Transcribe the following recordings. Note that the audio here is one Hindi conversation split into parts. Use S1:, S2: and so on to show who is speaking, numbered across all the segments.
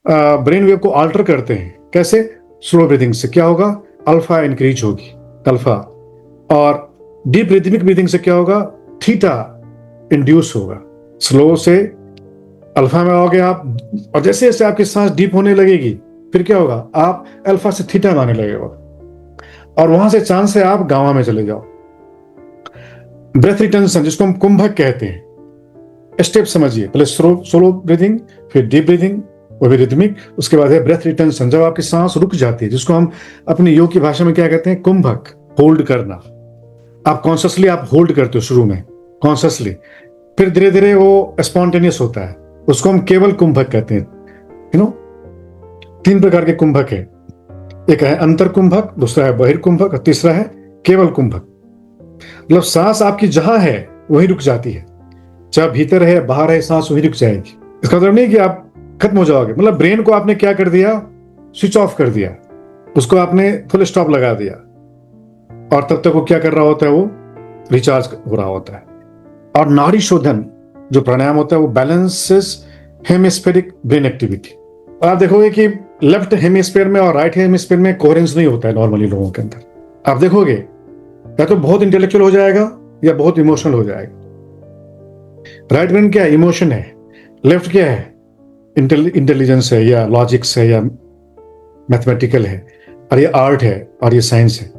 S1: ब्रेन वेव को अल्टर करते हैं। कैसे? स्लो ब्रीदिंग से क्या होगा? अल्फा इंक्रीज होगी, अल्फा। और डीप रिदमिक ब्रीदिंग से क्या होगा? थीटा इंड्यूस होगा। स्लो से अल्फा में आओगे आप, और जैसे जैसे आपकी सांस डीप होने लगेगी, फिर क्या होगा? आप अल्फा से थीटा में आने लगेगा, और वहां से चांस है आप गामा में चले जाओ। ब्रेथ रिटेंशन, जिसको हम कुंभक कहते हैं, स्टेप समझिए। पहले सोलो ब्रीदिंग, फिर डीप ब्रीदिंग, वो भी रिदमिक, उसके बाद है ब्रेथ रिटेंशन, जब आपकी सांस रुक जाती है, जिसको हम अपनी योग की भाषा में क्या कहते हैं? कुंभक, होल्ड करना। आप कॉन्शियसली आप होल्ड करते हो शुरू में, कॉन्शियसली, फिर धीरे धीरे वो स्पॉन्टेनियस होता है, उसको हम केवल कुंभक कहते हैं। यू नो, 3 प्रकार के कुंभक है। एक है अंतर कुंभक, दूसरा है बहिर्कुंभक, और तीसरा है केवल कुंभक। मतलब सांस आपकी जहां है वही रुक जाती है, चाहे भीतर है बाहर है, सांस वही रुक जाएगी। इसका मतलब नहीं कि आप खत्म हो जाओगे, मतलब ब्रेन को आपने क्या कर दिया? स्विच ऑफ कर दिया, उसको आपने फुल स्टॉप लगा दिया, और तब तक वो क्या कर रहा होता है? वो रिचार्ज हो रहा होता है। और नाड़ी शोधन जो प्राणायाम होता है, वो बैलेंसेस हेमिस्फेरिक ब्रेन एक्टिविटी। और आप देखोगे कि लेफ्ट हेमिस्फेयर में और राइट हेमिस्फेयर में कोहेरेंस नहीं होता है नॉर्मली लोगों के अंदर। आप देखोगे या तो बहुत इंटेलेक्चुअल हो जाएगा या बहुत इमोशनल हो जाएगा। राइट ब्रेन क्या है? इमोशन है। लेफ्ट क्या है? इंटेलिजेंस है, या लॉजिक्स है, या मैथमेटिकल है, और ये आर्ट है, और ये साइंस है।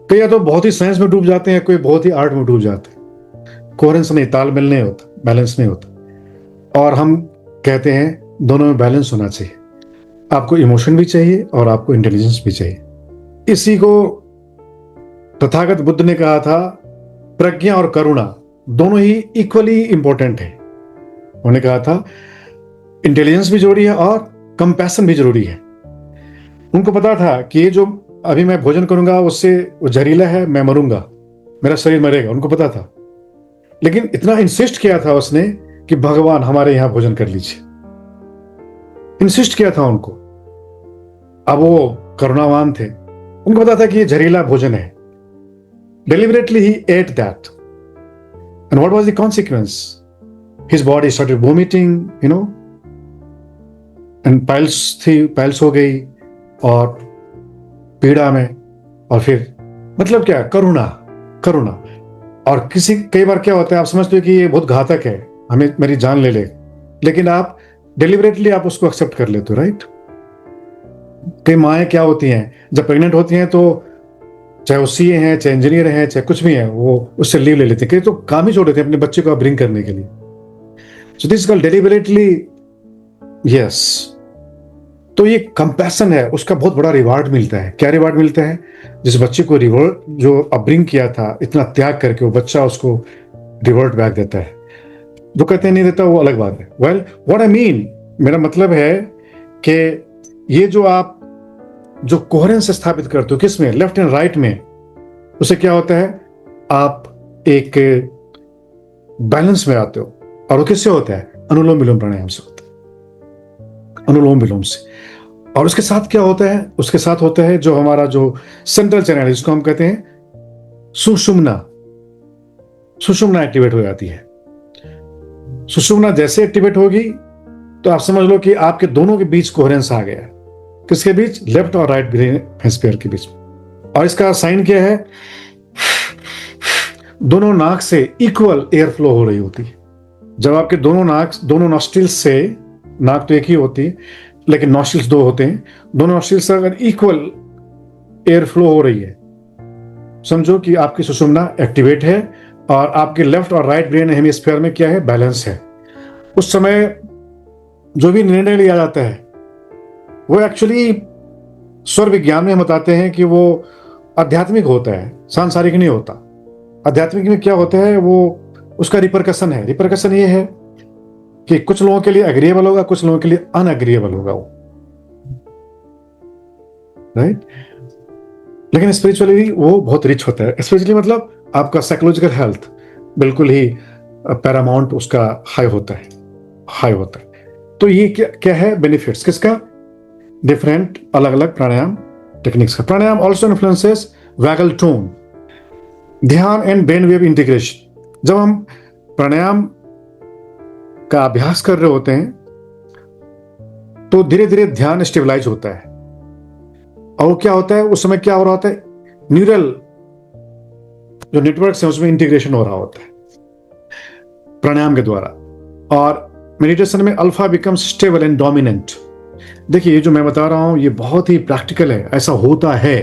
S1: कई या तो बहुत ही साइंस में डूब जाते हैं, कोई बहुत ही आर्ट में डूब जाते हैं। कोहेरेंस नहीं, तालमेल नहीं होता, बैलेंस नहीं होता। और हम कहते हैं दोनों में बैलेंस होना चाहिए। आपको इमोशन भी चाहिए और आपको इंटेलिजेंस भी चाहिए। इसी को तथागत बुद्ध ने कहा था, प्रज्ञा और करुणा दोनों ही इक्वली इंपॉर्टेंट है। उन्होंने कहा था इंटेलिजेंस भी जरूरी है और कंपैशन भी जरूरी है। उनको पता था कि ये जो अभी मैं भोजन करूंगा उससे वो जहरीला है, मैं मरूंगा, मेरा शरीर मरेगा, उनको पता था। लेकिन इतना इंसिस्ट किया था उसने कि भगवान हमारे यहां भोजन कर लीजिए, इंसिस्ट किया था उनको। अब वो करुणावान थे, उनको पता था कि ये जहरीला भोजन है। Deliberately he ate that. And what was the consequence? His body started vomiting, and piles हो गई, और पीड़ा में, और फिर मतलब क्या? करुणा, करुणा। और कई बार क्या होता है, आप समझते हो कि ये बहुत घातक है, हमें मेरी जान ले ले, लेकिन आप डिलिबरेटली आप उसको एक्सेप्ट कर लेते हो, राइट? कई माएँ क्या होती हैं, जब प्रेग्नेंट होती हैं तो चाहे वो सीए हैं, चाहे इंजीनियर हैं, चाहे कुछ भी है, वो उससे लीव ले लेते हैं, कई तो काम ही छोड़ देते हैं अपने बच्चे को ब्रिंग करने के लिए। So this called deliberately, yes. तो ये कंपैशन है, उसका बहुत बड़ा रिवार्ड मिलता है। क्या रिवार्ड मिलता है? जिस बच्चे को रिवॉर्ड जो अपब्रिंग किया था इतना त्याग करके, वो बच्चा उसको रिवॉर्ड बैक देता है। जो कहते हैं नहीं देता, वो अलग बात है। वेल, व्हाट आई मीन, मेरा मतलब है कि ये जो आप जो कोहेरेंस स्थापित करते हो, किसमें? लेफ्ट एंड राइट में, उससे क्या होता है? आप एक बैलेंस में आते हो। और वो किससे होता है? अनुलोम विलोम प्राणायाम से होता है, अनुलोम विलोम से। और उसके साथ क्या होता है? उसके साथ होता है जो हमारा जो सेंट्रल चैनल है, जिसको हम कहते हैं सुषुम्ना। सुषुम्ना एक्टिवेट हो जाती है। सुषुम्ना जैसे एक्टिवेट होगी तो आप समझ लो कि आपके दोनों के बीच कोहेरेंस आ गया। किसके बीच? लेफ्ट और राइट ब्रेन हेमिस्फीयर के बीच। और इसका साइन क्या है? दोनों नाक से इक्वल एयर फ्लो हो रही होती है। जब आपके दोनों नॉस्ट्रिल्स से, नाक तो एक ही होती है लेकिन नॉस्ट्रिल्स 2 होते हैं, दोनों नॉस्ट्रिल्स से अगर इक्वल एयर फ्लो हो रही है, समझो कि आपकी सुषुम्ना एक्टिवेट है और आपके लेफ्ट और राइट ब्रेन हेमिस्फीयर में क्या है? बैलेंस है। उस समय जो भी निर्णय लिया जाता है वो एक्चुअली स्वर विज्ञान में हम बताते हैं कि वो आध्यात्मिक होता है, सांसारिक नहीं होता। आध्यात्मिक में क्या होता है? वो उसका रिपरकशन है। रिपरकशन ये है कि कुछ लोगों के लिए एग्रीएबल होगा, कुछ लोगों के लिए अनएग्रीएबल होगा वो, राइट? लेकिन स्पिरिचुअली वो बहुत रिच होता है। स्पिरिचुअली मतलब आपका साइकोलॉजिकल हेल्थ बिल्कुल ही पैरामाउंट उसका हाई होता है, हाई होता है। तो ये क्या है बेनिफिट्स किसका? डिफरेंट अलग अलग प्राणायाम टेक्निक्स का। प्राणायाम ऑल्सो इन्फ्लुएंसेस वैगल टोन, ध्यान एंड ब्रेन वेव इंटीग्रेशन। जब हम प्राणायाम का अभ्यास कर रहे होते हैं तो धीरे धीरे ध्यान स्टेबलाइज होता है। और वो क्या होता है, उस समय क्या हो रहा होता है, न्यूरल जो नेटवर्क है उसमें इंटीग्रेशन हो रहा होता है प्राणायाम के द्वारा। और मेडिटेशन में alpha becomes stable and dominant. देखिए ये जो मैं बता रहा हूं ये बहुत ही प्रैक्टिकल है, ऐसा होता है।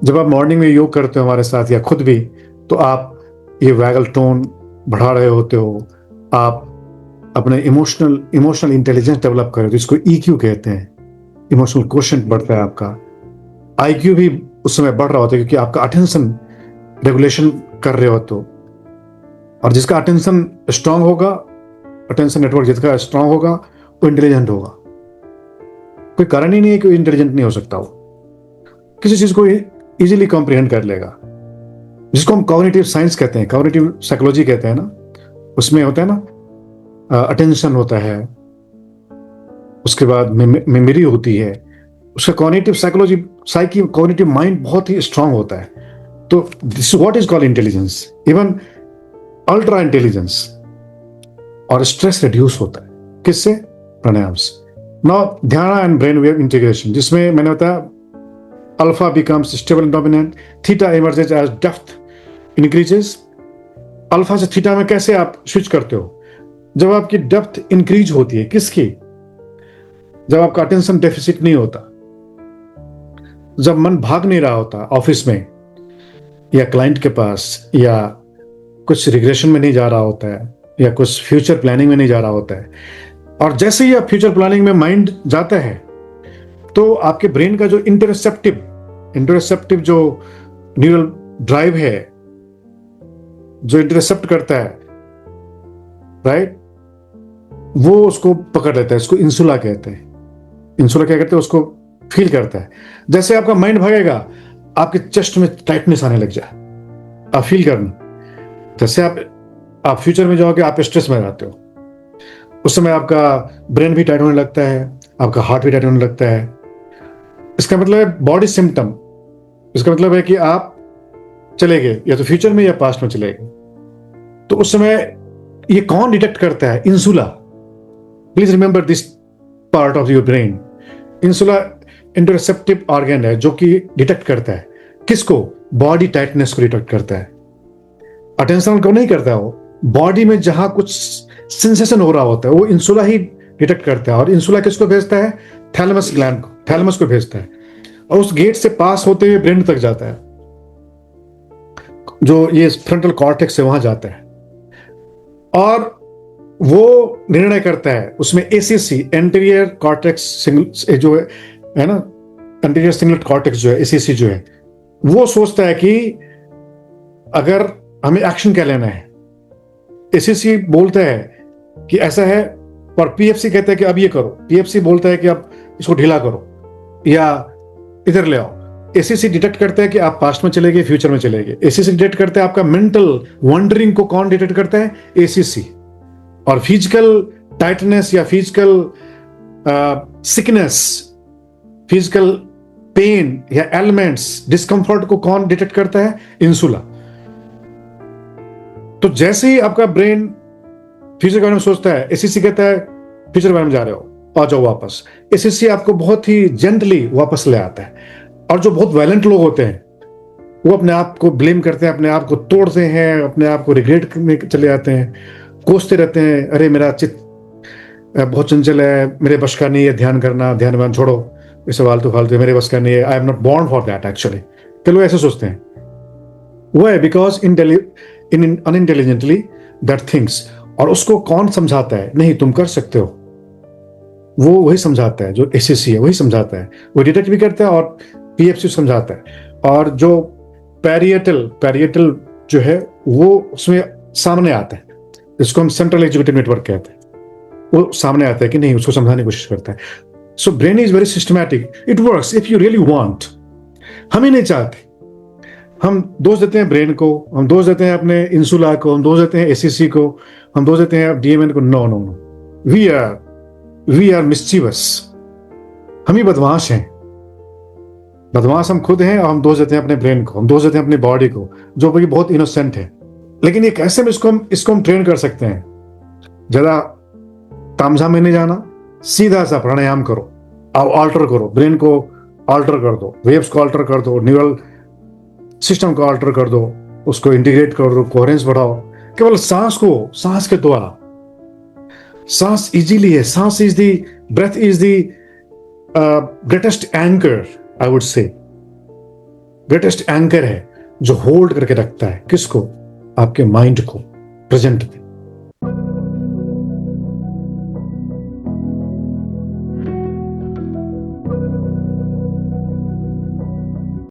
S1: जब आप मॉर्निंग में योग करते हो हमारे साथ या खुद भी, तो आप ये वैगल टोन बढ़ा रहे होते हो, आप अपने इमोशनल इंटेलिजेंस डेवलप कर रहे हो, जिसको ईक्यू कहते हैं, इमोशनल क्वोशंट बढ़ता है आपका। आईक्यू भी उस समय बढ़ रहा होता है क्योंकि आपका अटेंशन रेगुलेशन कर रहे हो। तो और जिसका अटेंशन स्ट्रांग होगा, अटेंशन नेटवर्क जिसका स्ट्रांग होगा, वो इंटेलिजेंट होगा। कोई कारण ही नहीं है कि इंटेलिजेंट नहीं हो सकता, वो किसी चीज को इजीली कॉम्प्रिहेंड कर लेगा, जिसको हम कॉग्निटिव साइंस कहते हैं, कॉग्निटिव साइकोलॉजी कहते हैं ना। उसमें होता है ना, अटेंशन होता है, उसके बाद मेमोरी होती है, उसका cognitive psychology psyche cognitive mind बहुत ही स्ट्रांग होता है। तो this what is called intelligence, even ultra intelligence. और स्ट्रेस रिड्यूस होता है किससे, प्राणायाम से। नाउ ध्यान एंड ब्रेन वेव इंटीग्रेशन, जिसमें मैंने बताया alpha becomes stable and dominant, theta emerges as depth increases. Alpha से थीटा में कैसे आप स्विच करते हो, जब आपकी डेप्थ इंक्रीज होती है। किसकी, जब आपका अटेंशन डेफिसिट नहीं होता, जब मन भाग नहीं रहा होता ऑफिस में या क्लाइंट के पास, या कुछ रिग्रेशन में नहीं जा रहा होता है, या कुछ फ्यूचर प्लानिंग में नहीं जा रहा होता है। और जैसे ही आप फ्यूचर प्लानिंग में माइंड जाता है, तो आपके ब्रेन का जो इंटरसेप्टिव जो न्यूरल ड्राइव है, जो इंटरसेप्ट करता है, राइट, वो उसको पकड़ लेता है। इसको इंसुला कहते हैं। इंसुला क्या कहते हैं, उसको फील करता है। जैसे आपका माइंड भागेगा, आपके चेस्ट में टाइटनेस आने लग जाए, आप फील करना। जैसे आप फ्यूचर में जाओगे, आप स्ट्रेस में रहते हो, उस समय आपका ब्रेन भी टाइट होने लगता है, आपका हार्ट भी टाइट होने लगता है। इसका मतलब है बॉडी सिम्टम। इसका मतलब है कि आप चले गए या तो फ्यूचर में या पास्ट में चले गए। तो उस समय ये कौन डिटेक्ट करता है, insula. Please remember this part of your brain. Insula interceptive organ है जो कि डिटेक्ट करता है किसको, बॉडी टाइटनेस को डिटेक्ट करता है। अटेंशन को नहीं करता, वो बॉडी में जहां कुछ सेंसेशन हो रहा होता है वो इंसुला ही डिटेक्ट करता है। और इंसुला किसको भेजता है, थैलेमस ग्लैंड को, थैलेमस को भेजता है। और उस गेट से पास होते हुए ब्रेन तक जाता है, जो ये फ्रंटल कॉर्टेक्स है वहां जाता है। और वो निर्णय करता है, उसमें एसीसी, एंटीरियर कॉर्टेक्स जो है ना, एंटीरियर सिंगलेट कॉर्टेक्स जो है, एसीसी जो है, वो सोचता है कि अगर हमें एक्शन क्या लेना है। एसीसी बोलता है कि ऐसा है, और पीएफसी कहता है कि अब ये करो। पीएफसी बोलता है कि अब इसको ढीला करो या इधर ले आओ। एसीसी डिटेक्ट करता है कि आप पास्ट में चले गए, फ्यूचर में चले गए। एसीसी डिटेक्ट करता है आपका मेंटल वंडरिंग को, कौन डिटेक्ट करता है, एसीसी। और फिजिकल टाइटनेस या फिजिकल सिकनेस, फिजिकल पेन या एलिमेंट्स, डिस्कंफर्ट को कौन डिटेक्ट करता है, इंसुला। तो जैसे ही आपका ब्रेन फ्यूचर के बारे में सोचता है, एसीसी कहता है फ्यूचर के बारे में जा रहे हो, आ जाओ वापस। एसीसी आपको बहुत ही जेंटली वापस ले आता है। और जो बहुत वायलेंट लोग होते हैं, वो अपने आप को ब्लेम करते हैं, अपने आप को तोड़ते हैं, अपने आप को रिग्रेट करने चले जाते हैं, कोसते रहते हैं, अरे मेरा चित्त बहुत चंचल है, मेरे बस का नहीं है ध्यान करना, ध्यान व्यान छोड़ो, ये फालतू फालतू मेरे बस का नहीं है, I am not born for that. Actually कई लोग ऐसे सोचते हैं। वो है बिकॉज अनइंटेलिजेंटली दैट थिंग्स। और उसको कौन समझाता है, नहीं तुम कर सकते हो, वो वही समझाता है, जो एसीसी है वही समझाता है। वो डिटेक्ट भी करता है और पीएफसी समझाता है। और जो पैरिएटल जो है वो उसमें सामने आता है, इसको हम सेंट्रल एग्जीक्यूटिव नेटवर्क कहते हैं। वो सामने आता है कि नहीं, उसको समझाने की कोशिश करता है। So brain is very systematic, it works if you really want. हम ही नहीं चाहते, हम दोष देते हैं ब्रेन को, हम दोष देते हैं अपने इंसुला को, हम दोष देते हैं एसीसी को, हम दोष देते हैं डीएमएन को। No no no, we are mischievous. हम ही बदमाश हैं, बदमाश हम खुद हैं। और हम दोष देते हैं अपने ब्रेन को, हम दोष देते हैं अपनी बॉडी को, जो कि बहुत इनोसेंट है। लेकिन ये कैसे इसको हम ट्रेन कर सकते हैं, ज्यादा तामझाम में नहीं जाना, सीधा सा प्राणायाम करो, अब ऑल्टर करो, ब्रेन को ऑल्टर कर दो, वेव्स को ऑल्टर कर दो, न्यूरल सिस्टम को ऑल्टर कर दो, उसको इंटीग्रेट कर दो, कोहेरेंस बढ़ाओ। केवल सांस को, सांस के द्वारा, सांस इजीली है, सांस is the, breath is the greatest anchor, I would say greatest anchor है जो होल्ड करके रखता है किसको, आपके माइंड को प्रेजेंट में।